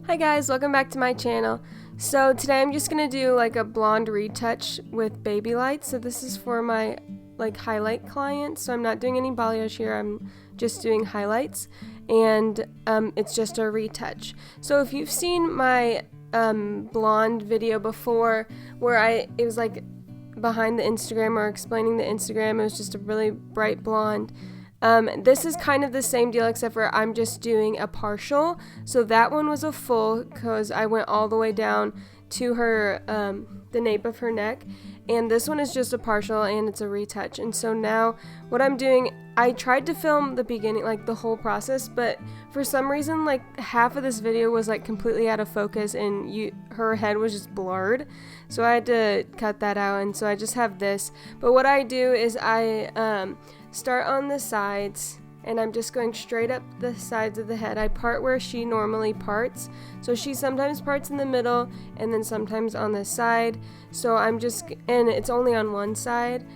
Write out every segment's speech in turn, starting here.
Hi guys, welcome back to my channel. So today I'm just gonna do like a blonde retouch with Babylights. So this is for my highlight clients. So I'm not doing any balayage here. I'm just doing highlights, and it's just a retouch. So if you've seen my blonde video before, where it was like behind the Instagram or explaining the Instagram, it was just a really bright blonde. This is kind of the same deal, except for I'm just doing a partial. So that one was a full because I went all the way down to her, the nape of her neck. And this one is just a partial, and it's a retouch. And so now what I'm doing, I tried to film the beginning, like the whole process, but for some reason, like half of this video was like completely out of focus, and her head was just blurred. So I had to cut that out, and so I just have this. But what I do is I start on the sides, and I'm just going straight up the sides of the head. I part where she normally parts. So she sometimes parts in the middle and then sometimes on the side. So and it's only on one side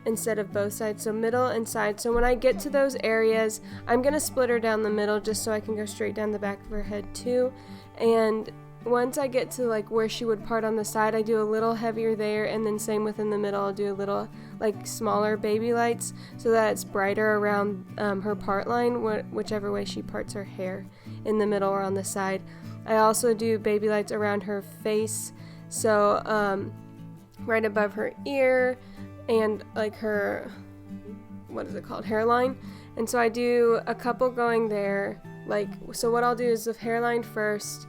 instead of both sides, so middle and side. So when I get to those areas, I'm gonna split her down the middle just so I can go straight down the back of her head too. And once I get to like where she would part on the side, I do a little heavier there, and then same within the middle, I'll do a little like smaller baby lights so that it's brighter around her part line, whichever way she parts her hair, in the middle or on the side. I also do baby lights around her face, so right above her ear and like her, what is it called, hairline. And so I do a couple going there. So what I'll do is the hairline first,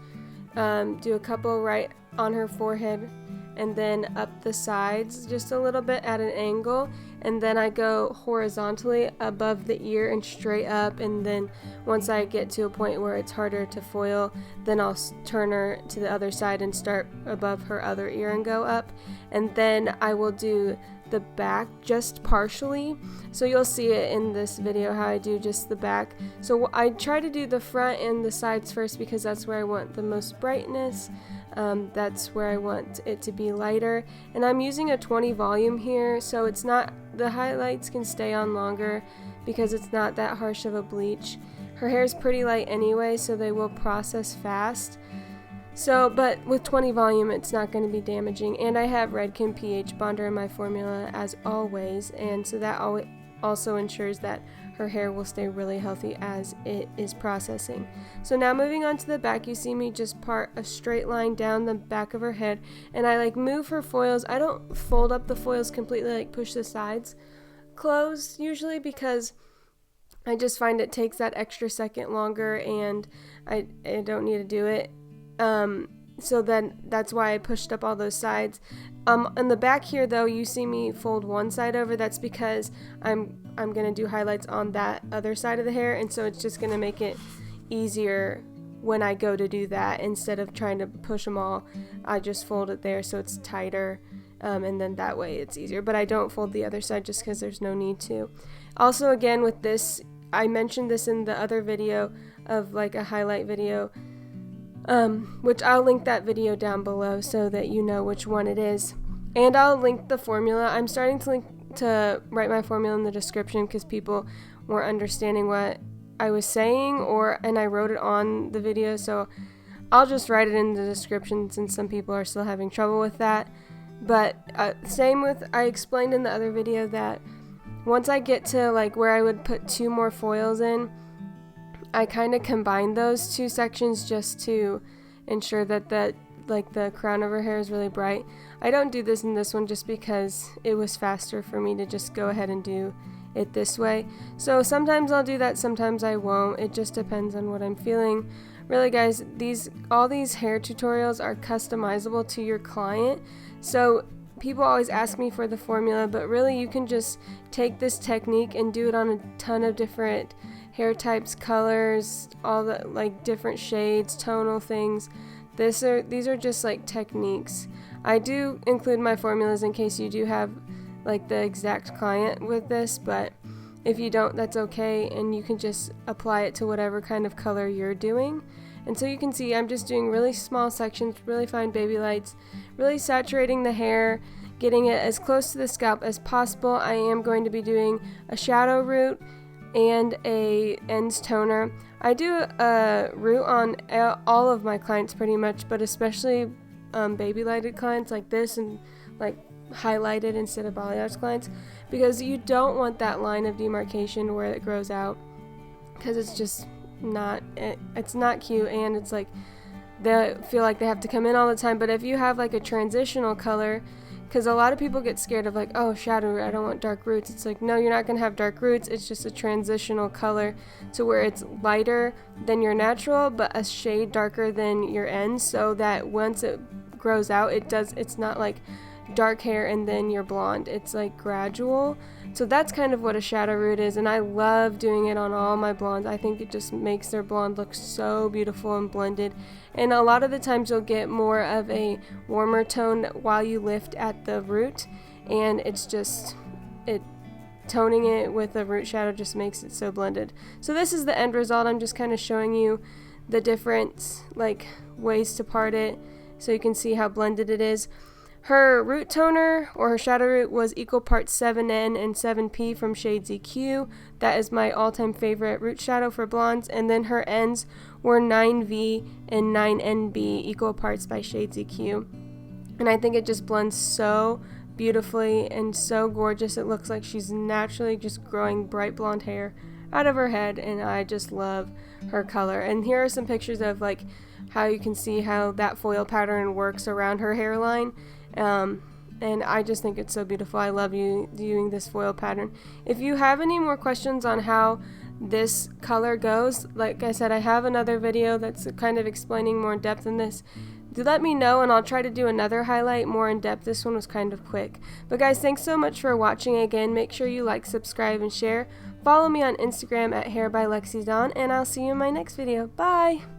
do a couple right on her forehead, and then up the sides just a little bit at an angle, and then I go horizontally above the ear and straight up. And then once I get to a point where it's harder to foil, then I'll turn her to the other side and start above her other ear and go up. And then I will do the back just partially, so you'll see it in this video how I do just the back. So I try to do the front and the sides first because that's where I want the most brightness. That's where I want it to be lighter, and I'm using a 20 volume here, so it's not, the highlights can stay on longer because it's not that harsh of a bleach. Her hair is pretty light anyway, so they will process fast. So, but with 20 volume, it's not going to be damaging. And I have Redken pH bonder in my formula as always, and so that also ensures that her hair will stay really healthy as it is processing. So now moving on to the back, you see me just part a straight line down the back of her head, and I move her foils. I don't fold up the foils completely, push the sides closed usually, because I just find it takes that extra second longer, and I don't need to do it. So then that's why I pushed up all those sides. In the back here though, you see me fold one side over. That's because I'm gonna do highlights on that other side of the hair, and so it's just gonna make it easier when I go to do that. Instead of trying to push them all, I just fold it there so it's tighter, and then that way it's easier. But I don't fold the other side just because there's no need to. Also, again with this, I mentioned this in the other video of a highlight video, which I'll link that video down below so that you know which one it is. And I'll link the formula. I'm starting to write my formula in the description because people weren't understanding what I was saying, and I wrote it on the video, so I'll just write it in the description since some people are still having trouble with that. But same with, I explained in the other video that once I get to where I would put 2 more foils in, I kind of combine those 2 sections just to ensure that the crown of her hair is really bright. I don't do this in this one just because it was faster for me to just go ahead and do it this way. So sometimes I'll do that, sometimes I won't. It just depends on what I'm feeling. Really guys, all these hair tutorials are customizable to your client. So people always ask me for the formula, but really you can just take this technique and do it on a ton of different hair types, colors, all the different shades, tonal things. These are just techniques. I do include my formulas in case you do have the exact client with this, but if you don't, that's okay, and you can just apply it to whatever kind of color you're doing. And so you can see I'm just doing really small sections, really fine baby lights, really saturating the hair, getting it as close to the scalp as possible. I am going to be doing a shadow root and a ends toner. I do a root on all of my clients pretty much, but especially baby lighted clients like this, and like highlighted instead of balayage clients, because you don't want that line of demarcation where it grows out, because it's just not, it's not cute, and it's like they feel like they have to come in all the time. But if you have like a transitional color, because a lot of people get scared of like, oh, shadow root, I don't want dark roots. It's like, no, you're not going to have dark roots. It's just a transitional color to where it's lighter than your natural, but a shade darker than your ends, so that once it grows out, it's not like dark hair and then you're blonde. It's like gradual. So that's kind of what a shadow root is, and I love doing it on all my blondes. I think it just makes their blonde look so beautiful and blended. And a lot of the times you'll get more of a warmer tone while you lift at the root, and it's just, toning it with a root shadow just makes it so blended. So this is the end result. I'm just kind of showing you the different like ways to part it so you can see how blended it is. Her root toner, or her shadow root, was equal parts 7N and 7P from Shades EQ. That is my all-time favorite root shadow for blondes. And then her ends were 9V and 9NB, equal parts by Shades EQ. And I think it just blends so beautifully and so gorgeous. It looks like she's naturally just growing bright blonde hair out of her head, and I just love her color. And here are some pictures of like how you can see how that foil pattern works around her hairline. And I just think it's so beautiful. I love doing this foil pattern. If you have any more questions on how this color goes, like I said, I have another video that's kind of explaining more in depth in this. Do let me know, and I'll try to do another highlight more in depth. This one was kind of quick. But guys, thanks so much for watching. Again, make sure you like, subscribe, and share. Follow me on Instagram at hairbylexidawn, and I'll see you in my next video. Bye!